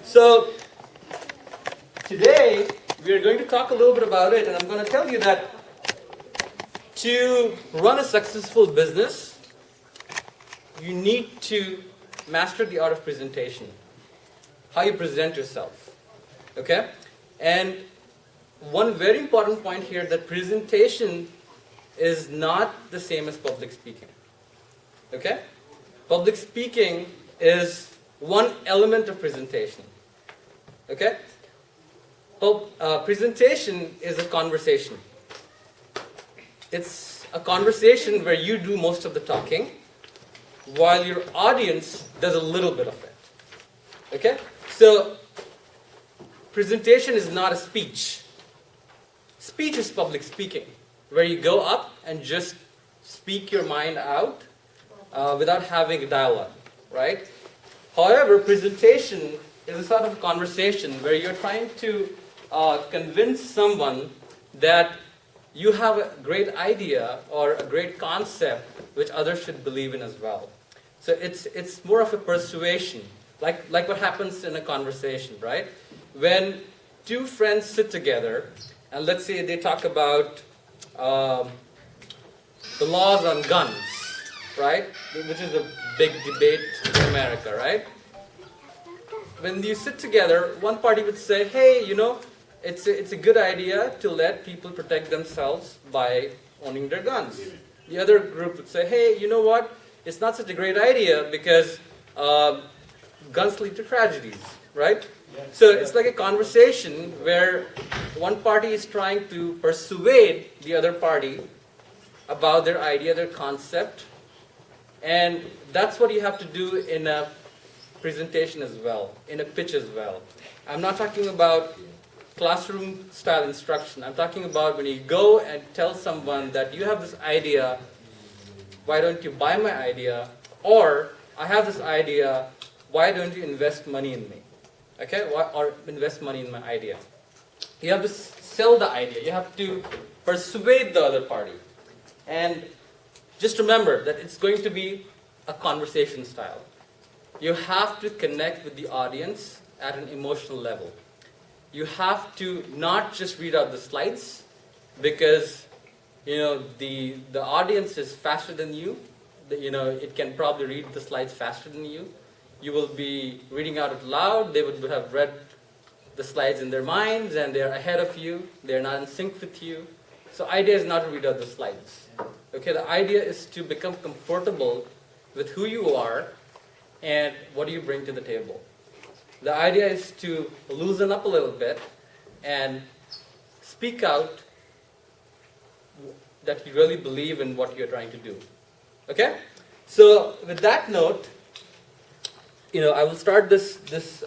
So today we are going to talk a little bit about it, and I'm going to tell you that to run a successful business, you need to master the art of presentation, how you present yourself. Okay? And one very important point here, that presentation is not the same as public speaking. Okay? Public speaking is one element of presentation. Okay? Presentation is a conversation. It's a conversation where you do most of the talking, while your audience does a little bit of it. Okay? So, presentation is not a speech. Speech is public speaking, where you go up and just speak your mind out without having a dialogue, right? However, presentation is a sort of conversation where you're trying to convince someone that you have a great idea or a great concept which others should believe in as well. So it's more of a persuasion, like what happens in a conversation, right? When two friends sit together, and let's say they talk about the laws on guns, right? Which is a big debate in America, right? When you sit together, one party would say, hey, it's a good idea to let people protect themselves by owning their guns. The other group would say, hey, you know what? It's not such a great idea because guns lead to tragedies, right? So it's like a conversation where one party is trying to persuade the other party about their idea, their concept, and that's what you have to do in a presentation as well, in a pitch as well. I'm not talking about classroom style instruction. I'm talking about when you go and tell someone that you have this idea, why don't you buy my idea? Or, I have this idea, why don't you invest money in me? Okay? Or invest money in my idea. You have to sell the idea. You have to persuade the other party. And just remember that it's going to be a conversation style. You have to connect with the audience at an emotional level. You have to not just read out the slides, because the audience is faster than you. It can probably read the slides faster than you. You will be reading out loud. They would have read the slides in their minds, and they're ahead of you. They're not in sync with you. So idea is not to read out the slides. Okay, the idea is to become comfortable with who you are and what do you bring to the table. The idea is to loosen up a little bit and speak out that you really believe in what you're trying to do. Okay? So with that note, I will start this